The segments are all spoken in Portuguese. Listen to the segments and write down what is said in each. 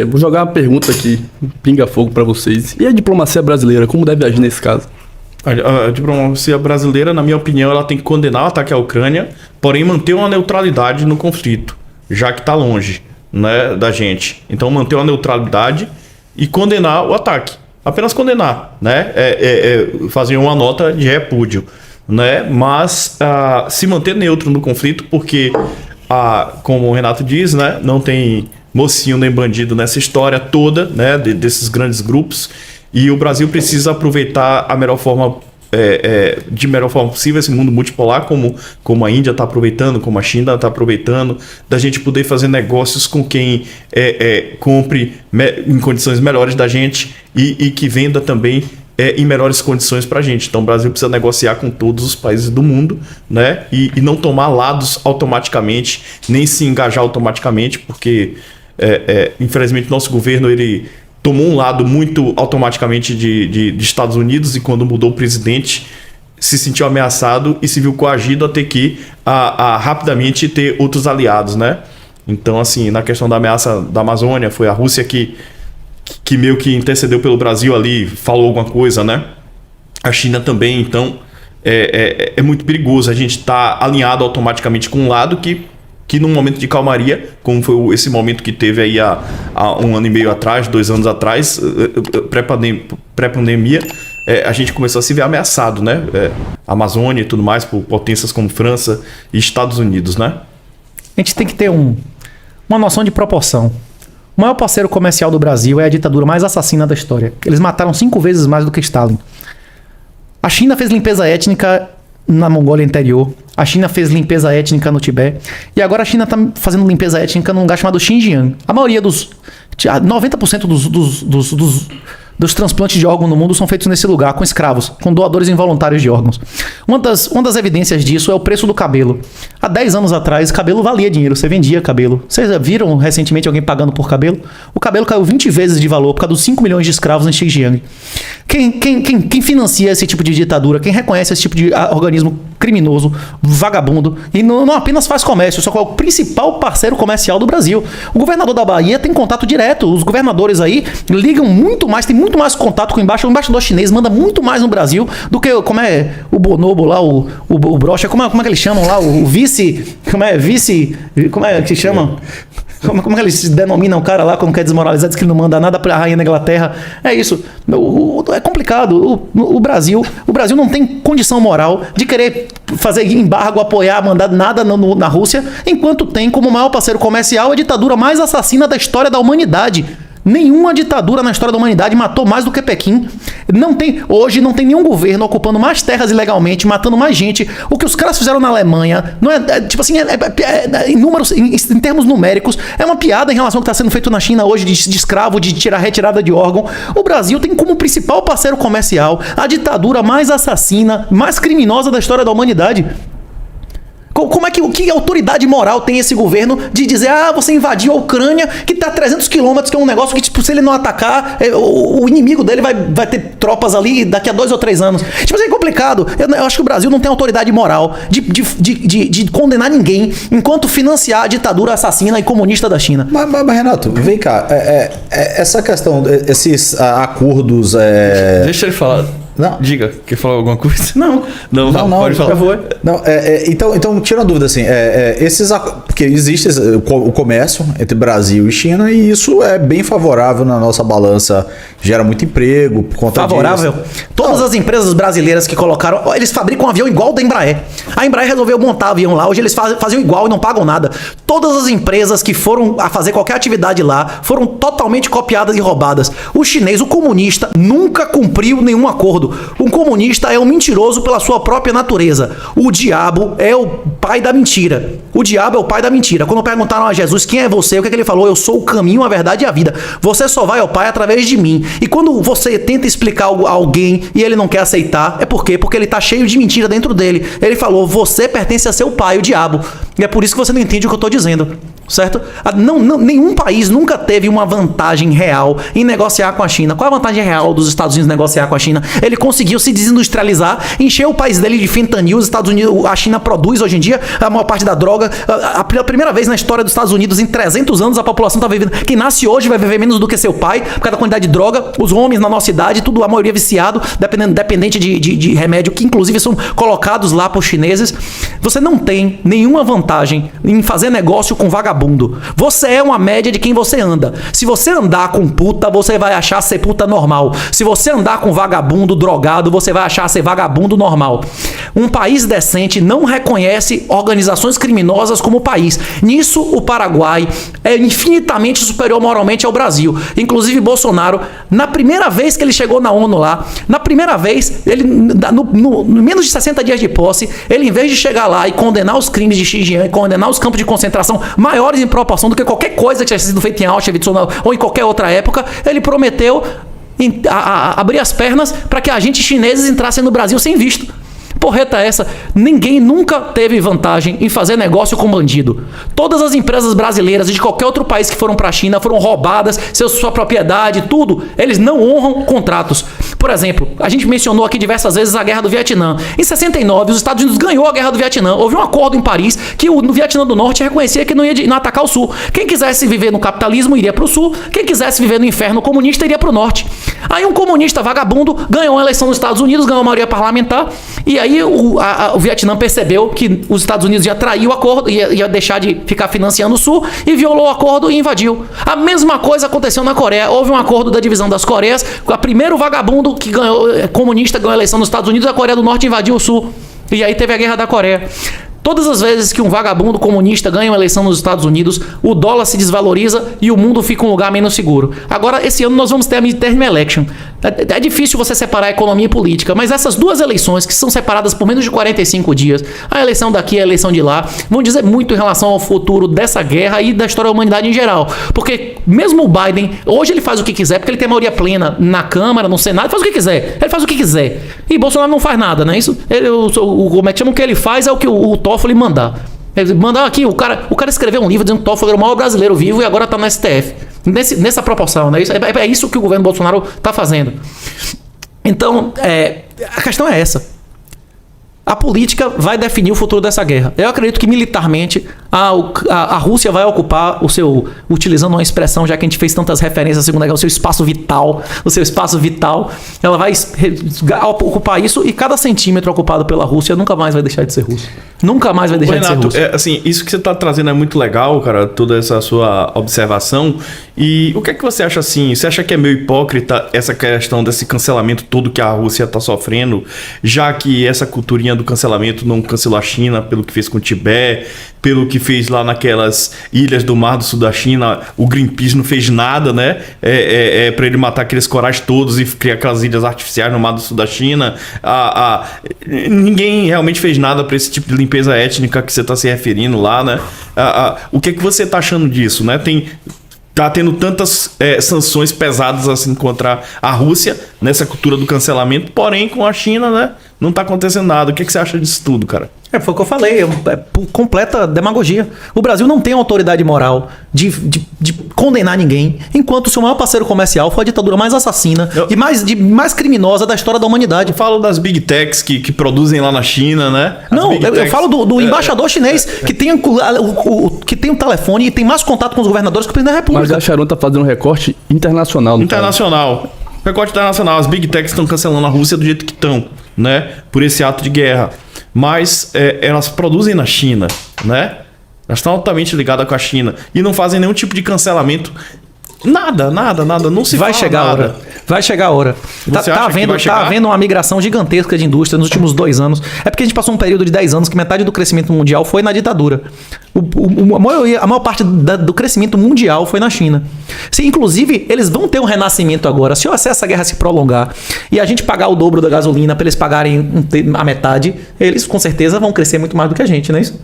Vou jogar uma pergunta aqui, pinga-fogo pra vocês. E a diplomacia brasileira, como deve agir nesse caso? A diplomacia brasileira, na minha opinião, ela tem que condenar o ataque à Ucrânia, porém manter uma neutralidade no conflito, já que está longe, né, da gente. Então manter uma neutralidade e condenar o ataque. Apenas condenar, né? Fazer uma nota de repúdio, né? Mas se manter neutro no conflito, porque, como o Renato diz, né, não tem mocinho nem bandido nessa história toda, né, desses grandes grupos. E o Brasil precisa aproveitar a melhor forma, de melhor forma possível esse mundo multipolar, como a Índia está aproveitando, como a China está aproveitando, da gente poder fazer negócios com quem compre em condições melhores da gente e que venda também em melhores condições para a gente. Então o Brasil precisa negociar com todos os países do mundo, né? E não tomar lados automaticamente, nem se engajar automaticamente, porque infelizmente nosso governo ele tomou um lado muito automaticamente de Estados Unidos, e quando mudou o presidente se sentiu ameaçado e se viu coagido a ter que rapidamente ter outros aliados, né? Então, assim, na questão da ameaça da Amazônia, foi a Rússia que meio que intercedeu pelo Brasil ali, falou alguma coisa, né? A China também. Então é muito perigoso a gente estar alinhado automaticamente com um lado que num momento de calmaria, como foi esse momento que teve aí há 1 ano e meio atrás, 2 anos atrás, pré-pandemia, a gente começou a se ver ameaçado, né? Amazônia e tudo mais, por potências como França e Estados Unidos, né? A gente tem que ter uma noção de proporção. O maior parceiro comercial do Brasil é a ditadura mais assassina da história. Eles mataram 5 vezes mais do que Stalin. A China fez limpeza étnica na Mongólia interior. A China fez limpeza étnica no Tibete. E agora a China está fazendo limpeza étnica num lugar chamado Xinjiang. A maioria 90% dos transplantes de órgão no mundo são feitos nesse lugar, com escravos, com doadores involuntários de órgãos. Uma das evidências disso é o preço do cabelo. Há 10 anos atrás, cabelo valia dinheiro, você vendia cabelo. Vocês viram recentemente alguém pagando por cabelo? O cabelo caiu 20 vezes de valor por causa dos 5 milhões de escravos em Xinjiang. Quem financia esse tipo de ditadura, quem reconhece esse tipo de organismo criminoso, vagabundo, e não apenas faz comércio, só que é o principal parceiro comercial do Brasil. O governador da Bahia tem contato direto, os governadores aí ligam muito mais, tem muito mais contato com o embaixador chinês, manda muito mais no Brasil do que, como é o Bonobo lá, o Brocha, como é que eles chamam lá, o vice, como é que chamam? Como é que eles se denominam o cara lá quando quer desmoralizar, diz que ele não manda nada pra rainha da Inglaterra? É isso. É complicado. O Brasil não tem condição moral de querer fazer embargo, apoiar, mandar nada na Rússia, enquanto tem como maior parceiro comercial a ditadura mais assassina da história da humanidade. Nenhuma ditadura na história da humanidade matou mais do que Pequim. Hoje não tem nenhum governo ocupando mais terras ilegalmente, matando mais gente. O que os caras fizeram na Alemanha, não tipo assim, em termos numéricos, é uma piada em relação ao que está sendo feito na China hoje de escravo, de retirada de órgão. O Brasil tem como principal parceiro comercial a ditadura mais assassina, mais criminosa da história da humanidade. Que autoridade moral tem esse governo de dizer, você invadiu a Ucrânia, que está a 300 quilômetros, que é um negócio que, tipo, se ele não atacar, o inimigo dele vai ter tropas ali daqui a 2 ou 3 anos. Tipo assim, é complicado. Eu acho que o Brasil não tem autoridade moral de condenar ninguém enquanto financiar a ditadura assassina e comunista da China. Mas Renato, vem cá. Essa questão, esses acordos... Deixa ele falar. Não. Diga, quer falar alguma coisa? Não, pode falar. Não, então tira uma dúvida assim, porque existe o comércio entre Brasil e China, e isso é bem favorável na nossa balança, gera muito emprego por conta favorável? disso. Todas as empresas brasileiras que colocaram, eles fabricam um avião igual da Embraer. A Embraer resolveu montar avião lá, hoje eles faziam igual e não pagam nada. Todas as empresas que foram a fazer qualquer atividade lá foram totalmente copiadas e roubadas. O chinês, o comunista, nunca cumpriu nenhum acordo. Um comunista é um mentiroso pela sua própria natureza. O diabo é o pai da mentira. O diabo é o pai da mentira. Quando perguntaram a Jesus quem é você, o que ele falou? Eu sou o caminho, a verdade e a vida. Você só vai ao Pai através de mim. E quando você tenta explicar algo a alguém e ele não quer aceitar, é por quê? Porque ele está cheio de mentira dentro dele. Ele falou, você pertence a seu pai, o diabo. E é por isso que você não entende o que eu estou dizendo. certo? Nenhum país nunca teve uma vantagem real em negociar com a China. Qual é a vantagem real dos Estados Unidos negociar com a China? Ele conseguiu se desindustrializar, encher o país dele de fentanil. Os Estados Unidos, a China produz hoje em dia a maior parte da droga. Pela primeira vez na história dos Estados Unidos, em 300 anos, a população está vivendo. Quem nasce hoje vai viver menos do que seu pai, por causa da quantidade de droga. Os homens na nossa idade, tudo, a maioria viciado, dependente de remédio, que inclusive são colocados lá por chineses. Você não tem nenhuma vantagem em fazer negócio com vagabundo. Você é uma média de quem você anda. Se você andar com puta, você vai achar ser puta normal. Se você andar com vagabundo drogado, você vai achar ser vagabundo normal. Um país decente não reconhece organizações criminosas como país. Nisso, o Paraguai é infinitamente superior moralmente ao Brasil. Inclusive, Bolsonaro, na primeira vez que ele chegou na ONU lá, na primeira vez, ele, no menos de 60 dias de posse, ele, em vez de chegar lá e condenar os crimes de Xinjiang, condenar os campos de concentração maiores em proporção do que qualquer coisa que tivesse sido feita em Auschwitz ou em qualquer outra época, ele prometeu abrir as pernas para que agentes chineses entrassem no Brasil sem visto. Porreta essa, ninguém nunca teve vantagem em fazer negócio com bandido. Todas as empresas brasileiras e de qualquer outro país que foram para a China foram roubadas, sua propriedade, tudo. Eles não honram contratos. Por exemplo, a gente mencionou aqui diversas vezes a Guerra do Vietnã. Em 69, os Estados Unidos ganhou a Guerra do Vietnã. Houve um acordo em Paris que no Vietnã do Norte reconhecia que não ia atacar o Sul. Quem quisesse viver no capitalismo iria para o Sul. Quem quisesse viver no inferno comunista iria para o Norte. Aí um comunista vagabundo ganhou uma eleição nos Estados Unidos, ganhou a maioria parlamentar, e aí o Vietnã percebeu que os Estados Unidos ia trair o acordo, ia deixar de ficar financiando o Sul, e violou o acordo e invadiu. A mesma coisa aconteceu na Coreia. Houve um acordo da divisão das Coreias. O primeiro vagabundo que ganhou, comunista, ganhou a eleição nos Estados Unidos, a Coreia do Norte invadiu o Sul. E aí teve a Guerra da Coreia. Todas as vezes que um vagabundo comunista ganha uma eleição nos Estados Unidos, o dólar se desvaloriza e o mundo fica um lugar menos seguro. Agora, esse ano nós vamos ter a midterm election. É difícil você separar a economia e política, mas essas duas eleições, que são separadas por menos de 45 dias, a eleição daqui e a eleição de lá, vão dizer muito em relação ao futuro dessa guerra e da história da humanidade em geral. Porque mesmo o Biden, hoje ele faz o que quiser, porque ele tem maioria plena na Câmara, no Senado, ele faz o que quiser. Ele faz o que quiser. E Bolsonaro não faz nada, não é isso? Como é que chama? O que ele faz é o que o Toffoli mandar. Ele manda aqui, o cara escreveu um livro dizendo que o Toffoli era o maior brasileiro vivo e agora está no STF. Nessa proporção, né? É isso que o governo Bolsonaro está fazendo. Então, a questão é essa. A política vai definir o futuro dessa guerra. Eu acredito que militarmente a Rússia vai ocupar utilizando uma expressão, já que a gente fez tantas referências à Segunda Guerra, o seu espaço vital, ela vai ocupar isso, e cada centímetro ocupado pela Rússia nunca mais vai deixar de ser russo. Nunca mais vai deixar de ser russo. Assim, isso que você está trazendo é muito legal, cara, toda essa sua observação. E o que é que você acha assim? Você acha que é meio hipócrita essa questão desse cancelamento todo que a Rússia está sofrendo, já que essa culturinha do cancelamento não cancelou a China pelo que fez com o Tibete, pelo que fez lá naquelas ilhas do Mar do Sul da China, o Greenpeace não fez nada, né? Para ele matar aqueles corais todos e criar aquelas ilhas artificiais no Mar do Sul da China. Ninguém realmente fez nada para esse tipo de limpeza étnica que você está se referindo lá, né? O que é que você está achando disso, né? Tá tendo tantas sanções pesadas assim contra a Rússia nessa cultura do cancelamento, porém com a China, né, não tá acontecendo nada. O que você acha disso tudo, cara? Foi o que eu falei, completa demagogia. O Brasil não tem autoridade moral de condenar ninguém, enquanto o seu maior parceiro comercial foi a ditadura mais assassina e mais criminosa da história da humanidade. Eu falo das Big Techs que produzem lá na China, né? Eu falo do embaixador chinês que tem um telefone e tem mais contato com os governadores que o presidente da República. Mas a Sharon tá fazendo um recorte internacional. Internacional. Recorte internacional. As Big Techs estão cancelando a Rússia do jeito que estão, né? Por esse ato de guerra. Mas elas produzem na China, né? Elas estão altamente ligadas com a China e não fazem nenhum tipo de cancelamento. Nada. Não se vai fala chegar nada. a hora. Vai chegar a hora. Tá havendo uma migração gigantesca de indústria nos últimos 2 anos. É porque a gente passou um período de 10 anos que metade do crescimento mundial foi na ditadura. A maior parte do crescimento mundial foi na China. Inclusive, eles vão ter um renascimento agora. Se essa guerra se prolongar e a gente pagar o dobro da gasolina para eles pagarem a metade, eles com certeza vão crescer muito mais do que a gente, não é isso?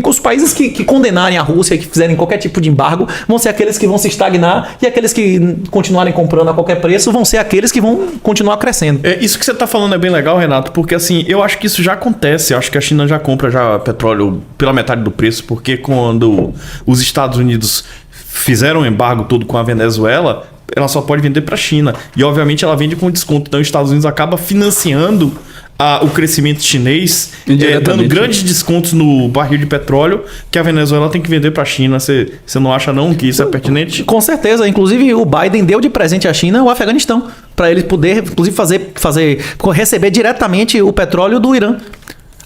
Os países que condenarem a Rússia e que fizerem qualquer tipo de embargo vão ser aqueles que vão se estagnar, e aqueles que continuarem comprando a qualquer preço vão ser aqueles que vão continuar crescendo. Isso que você tá falando é bem legal, Renato, porque assim, eu acho que isso já acontece. Eu acho que a China já compra já petróleo pela metade do preço, porque quando os Estados Unidos fizeram um embargo todo com a Venezuela, ela só pode vender para a China. E obviamente ela vende com desconto. Então os Estados Unidos acaba financiando o crescimento chinês, dando grandes descontos no barril de petróleo que a Venezuela tem que vender para a China. Você não acha não que isso é pertinente? Com certeza. Inclusive o Biden deu de presente à China o Afeganistão, para ele poder, inclusive, receber diretamente o petróleo do Irã.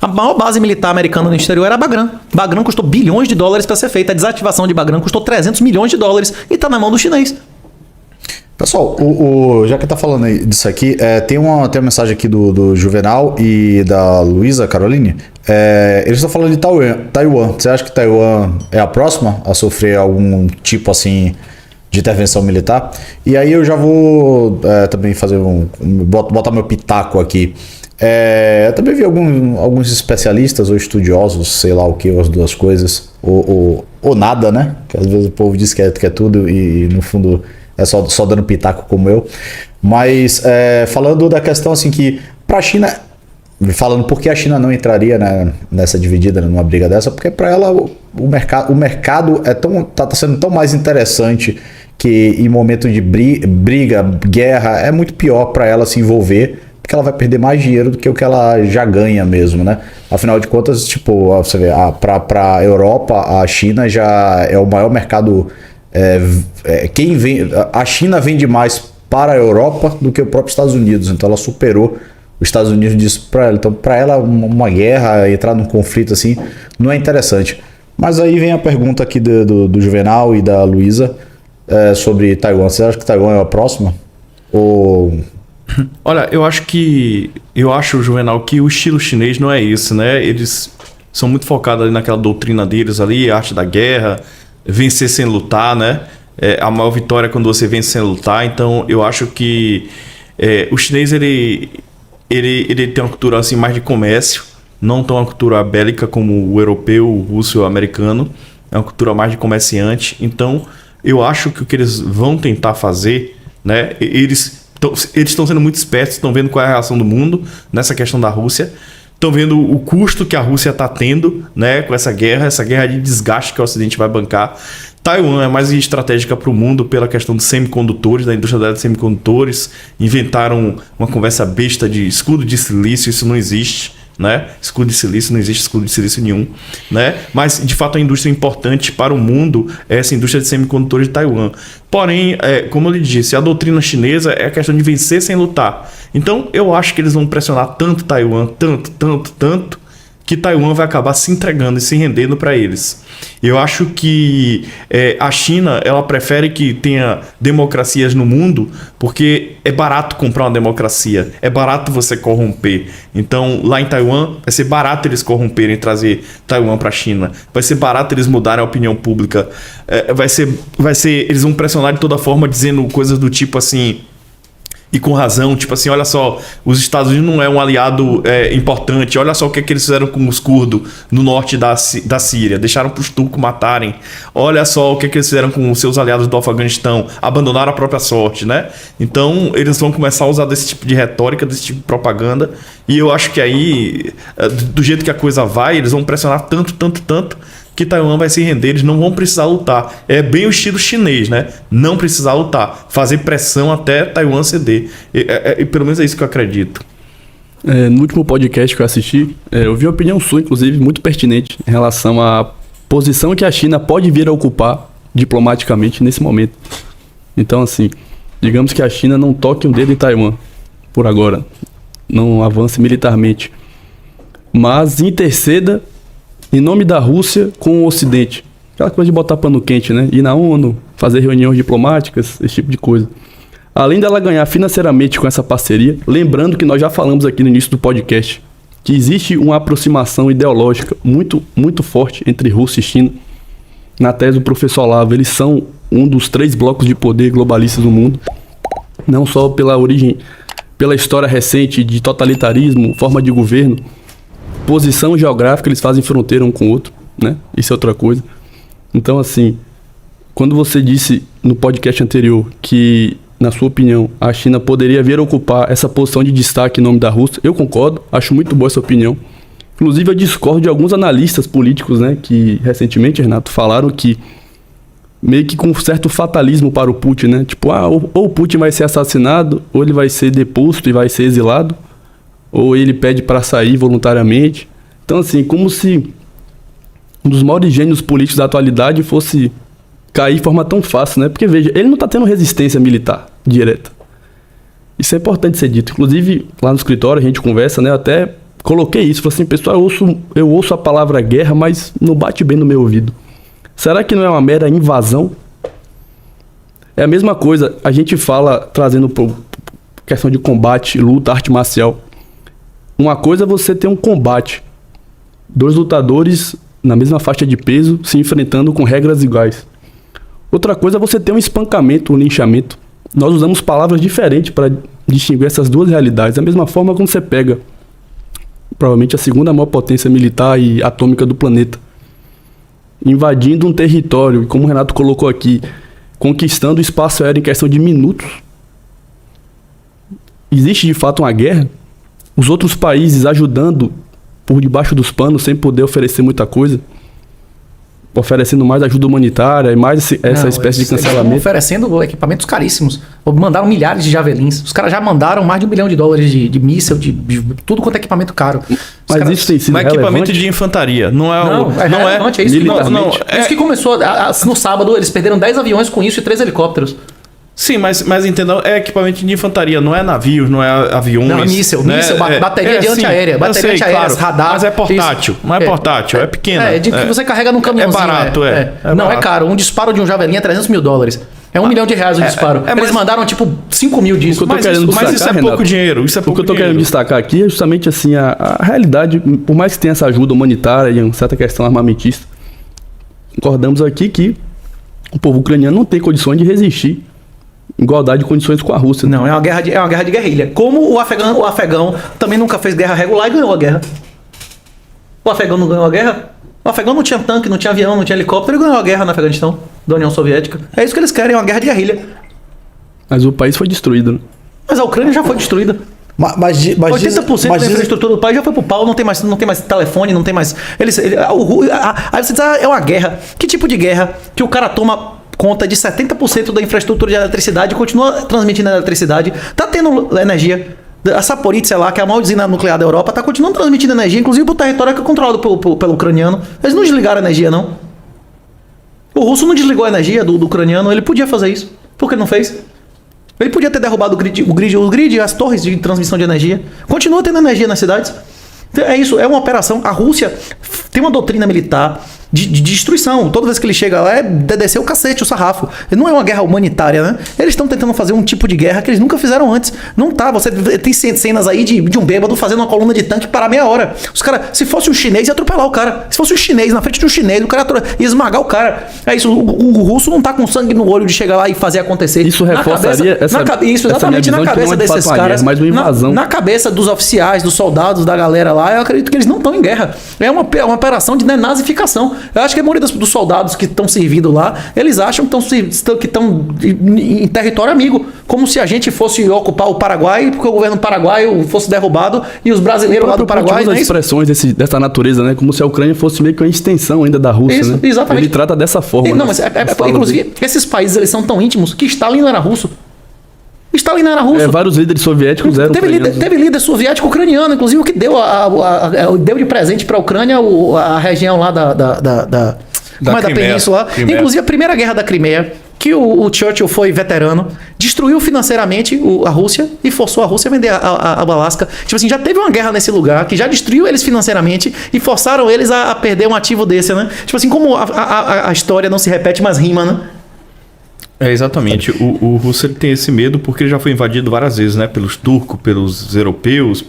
A maior base militar americana no exterior era a Bagram. Bagram custou bilhões de dólares para ser feita. A desativação de Bagram custou 300 milhões de dólares e está na mão do chinês. Pessoal, já que tá falando aí disso aqui, tem uma mensagem aqui do Juvenal e da Luísa Caroline. Eles estão falando de Taiwan. Você acha que Taiwan é a próxima a sofrer algum tipo assim de intervenção militar? E aí eu já vou também fazer botar meu pitaco aqui. Eu também vi alguns especialistas ou estudiosos, sei lá o que, as duas coisas, ou nada, né? Que às vezes o povo diz que é tudo e no fundo é só dando pitaco como eu. Mas falando da questão assim que para a China, falando por que a China não entraria nessa dividida, numa briga dessa, porque para ela o mercado tá sendo tão mais interessante que em momento de briga, guerra, é muito pior para ela se envolver, porque ela vai perder mais dinheiro do que o que ela já ganha mesmo, né? Afinal de contas, tipo, você vê, para a Europa, a China já é o maior mercado. A China vende mais para a Europa do que o próprio Estados Unidos, então ela superou os Estados Unidos disso para ela. Então, para ela, uma guerra, entrar num conflito assim, não é interessante. Mas aí vem a pergunta aqui do Juvenal e da Luísa sobre Taiwan. Você acha que Taiwan é a próxima? Olha, eu acho, Juvenal, que o estilo chinês não é esse, né? Eles são muito focados ali naquela doutrina deles ali, a arte da guerra, vencer sem lutar, né? A maior vitória é quando você vence sem lutar. Então eu acho que o chinês ele tem uma cultura assim mais de comércio, não tão uma cultura bélica como o europeu, o russo, o americano. É uma cultura mais de comerciante. Então eu acho que o que eles vão tentar fazer, né? Eles estão sendo muito espertos, estão vendo qual é a reação do mundo nessa questão da Rússia. Estão vendo o custo que a Rússia está tendo, né, com essa guerra de desgaste que o Ocidente vai bancar. Taiwan é mais estratégica para o mundo pela questão dos semicondutores, da indústria de semicondutores. Inventaram uma conversa besta de escudo de silício, isso não existe, né? Escudo de silício, não existe escudo de silício nenhum, né? Mas, de fato, a indústria importante para o mundo é essa indústria de semicondutores de Taiwan. Porém, como eu lhe disse, a doutrina chinesa é a questão de vencer sem lutar. Então, eu acho que eles vão pressionar tanto Taiwan, tanto, que Taiwan vai acabar se entregando e se rendendo para eles. Eu acho que a China, ela prefere que tenha democracias no mundo, porque é barato comprar uma democracia, é barato você corromper. Então, lá em Taiwan, vai ser barato eles corromperem e trazer Taiwan para a China. Vai ser barato eles mudarem a opinião pública. Eles vão pressionar de toda forma, dizendo coisas do tipo assim... E com razão, tipo assim, olha só, os Estados Unidos não é um aliado importante, olha só o que eles fizeram com os curdos no norte da Síria, deixaram para os turcos matarem, olha só o que eles fizeram com os seus aliados do Afeganistão, abandonaram a própria sorte, né? Então eles vão começar a usar desse tipo de retórica, desse tipo de propaganda, e eu acho que aí, do jeito que a coisa vai, eles vão pressionar tanto, que Taiwan vai se render, eles não vão precisar lutar. É bem o estilo chinês, né? Não precisar lutar, fazer pressão até Taiwan ceder. Pelo menos é isso que eu acredito. No último podcast que eu assisti, eu vi uma opinião sua, inclusive, muito pertinente em relação à posição que a China pode vir a ocupar diplomaticamente nesse momento. Então, assim, digamos que a China não toque um dedo em Taiwan, por agora. Não avance militarmente. Mas interceda em nome da Rússia com o Ocidente. Aquela coisa de botar pano quente, né? Ir na ONU, fazer reuniões diplomáticas, esse tipo de coisa. Além dela ganhar financeiramente com essa parceria, lembrando que nós já falamos aqui no início do podcast, que existe uma aproximação ideológica muito, muito forte entre Rússia e China. Na tese do professor Olavo, eles são um dos 3 blocos de poder globalistas do mundo. Não só pela origem, pela história recente de totalitarismo, forma de governo, posição geográfica, eles fazem fronteira um com o outro. né? Isso é outra coisa. Então, assim, quando você disse no podcast anterior que, na sua opinião, a China poderia vir a ocupar essa posição de destaque em nome da Rússia, eu concordo, acho muito boa essa opinião. Inclusive, eu discordo de alguns analistas políticos, né, que recentemente, Renato, falaram que meio que com um certo fatalismo para o Putin, né? Tipo, ou o Putin vai ser assassinado, ou ele vai ser deposto e vai ser exilado, ou ele pede para sair voluntariamente. Então, assim, como se um dos maiores gênios políticos da atualidade fosse cair de forma tão fácil, né? Porque, veja, ele não está tendo resistência militar direta. Isso é importante ser dito. Inclusive, lá no escritório a gente conversa, né? Eu até coloquei isso, falei assim, pessoal, eu ouço a palavra guerra, mas não bate bem no meu ouvido. Será que não é uma mera invasão? É a mesma coisa, a gente fala, trazendo questão de combate, luta, arte marcial. Uma coisa é você ter um combate, 2 lutadores na mesma faixa de peso, se enfrentando com regras iguais. Outra coisa é você ter um espancamento, um linchamento. Nós usamos palavras diferentes para distinguir essas duas realidades. Da mesma forma quando você pega, provavelmente, a segunda maior potência militar e atômica do planeta, invadindo um território, e como o Renato colocou aqui, conquistando o espaço aéreo em questão de minutos. Existe de fato uma guerra? Os outros países ajudando por debaixo dos panos, sem poder oferecer muita coisa, oferecendo mais ajuda humanitária e mais essa espécie de cancelamento. Oferecendo equipamentos caríssimos. Mandaram milhares de javelins. Os caras já mandaram mais de $1 bilhão de míssel, de tudo quanto é equipamento caro. Mas isso tem sido Mas relevante? equipamento de infantaria. Não é relevante, é isso. É isso que começou. No sábado, eles perderam 10 aviões com isso e 3 helicópteros. Sim, mas entendam, é equipamento de infantaria, não é navios, não é aviões. Não, é míssel, né? bateria de antiaérea, bateria antiaérea, claro, radar. mas é portátil, não é portátil, é pequeno. Que você carrega num caminhãozinho. É barato, Não, barato. é caro. Um disparo de um javelin é $300 mil. É $1 milhão o disparo. Eles mandaram tipo 5 mil disso. Mas isso é pouco dinheiro. Isso é pouco o que eu tô querendo destacar aqui é justamente assim, a realidade, por mais que tenha essa ajuda humanitária e uma certa questão armamentista, concordamos aqui que o povo ucraniano não tem condições de resistir igualdade de condições com a Rússia. Não, é uma guerra de guerrilha. Como o afegão também nunca fez guerra regular e ganhou a guerra. O afegão não ganhou a guerra? O afegão não tinha tanque, não tinha avião, não tinha helicóptero e ganhou a guerra no Afeganistão, da União Soviética. É isso que eles querem, é uma guerra de guerrilha. Mas o país foi destruído, né? Mas a Ucrânia já foi destruída. Mas 80% da infraestrutura do país já foi pro pau, não tem mais telefone, não tem mais... Aí você diz, é uma guerra. Que tipo de guerra que o cara toma conta de 70% da infraestrutura de eletricidade e continua transmitindo eletricidade, tá tendo energia. A Zaporizhzhia lá, que é a maior usina nuclear da Europa, tá continuando transmitindo energia, inclusive pro território que é controlado pelo ucraniano. Eles não desligaram a energia, não. O russo não desligou a energia do ucraniano, ele podia fazer isso. Por que ele não fez? Ele podia ter derrubado o grid e as torres de transmissão de energia. Continua tendo energia nas cidades. É isso, é uma operação. A Rússia tem uma doutrina militar de destruição. Toda vez que ele chega lá é descer o cacete, o sarrafo. Não é uma guerra humanitária, né? Eles estão tentando fazer um tipo de guerra que eles nunca fizeram antes. Não tá, você tem cenas aí de um bêbado fazendo uma coluna de tanque parar meia hora. Os caras, se fosse um chinês, ia atropelar o cara. Se fosse um chinês, na frente de um chinês, o cara ia esmagar o cara. É isso, o russo não tá com sangue no olho de chegar lá e fazer acontecer. Isso reforçaria exatamente na cabeça desses caras. Mais uma invasão. Na cabeça dos oficiais, dos soldados, da galera lá, eu acredito que eles não estão em guerra. É uma operação de nazificação. Eu acho que a maioria dos soldados que estão servindo lá, eles acham que estão em território amigo. Como se a gente fosse ocupar o Paraguai, porque o governo paraguaio fosse derrubado e os brasileiros lá do Paraguai... As expressões dessa natureza, né? Como se a Ucrânia fosse meio que uma extensão ainda da Rússia, isso, né? Exatamente. Ele trata dessa forma. Não, mas inclusive, esses países eles são tão íntimos que Stalin não era russo. Stalin não era russo. Vários líderes soviéticos eram teve líder soviético ucraniano, inclusive, o que deu deu de presente para a Ucrânia a região lá da península. Inclusive, a primeira guerra da Crimeia, que o Churchill foi veterano, destruiu financeiramente a Rússia e forçou a Rússia a vender a Alasca. Tipo assim, já teve uma guerra nesse lugar que já destruiu eles financeiramente e forçaram eles a perder um ativo desse, né? Tipo assim, como a história não se repete, mas rima, né? É, exatamente. O russo ele tem esse medo porque ele já foi invadido várias vezes, né? Pelos turcos, pelos europeus,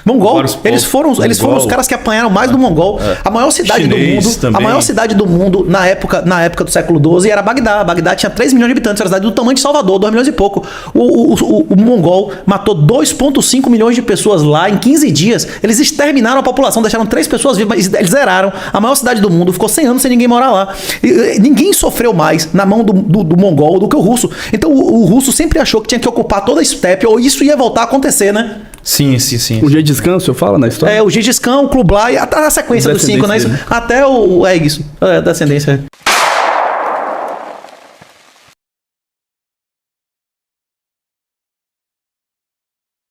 Mongol, vários eles povos. foram os caras que apanharam mais do Mongol. A maior cidade Chinês do mundo, também. a maior cidade do mundo na época do século XII era Bagdá. Bagdá tinha 3 milhões de habitantes, era a cidade do tamanho de Salvador, 2 milhões e pouco. O Mongol matou 2,5 milhões de pessoas lá em 15 dias. Eles exterminaram a população, deixaram 3 pessoas vivas, mas eles zeraram a maior cidade do mundo, ficou 100 anos sem ninguém morar lá. Ninguém sofreu mais na mão do Mongol do que o russo. Então o russo sempre achou que tinha que ocupar toda a estepe, ou isso ia voltar a acontecer, né? Sim. O Gengis Khan, o senhor fala na história? O Gengis Khan, o Kublai, até a sequência dos 5, né? Descendência dele. Até o... É isso, a descendência.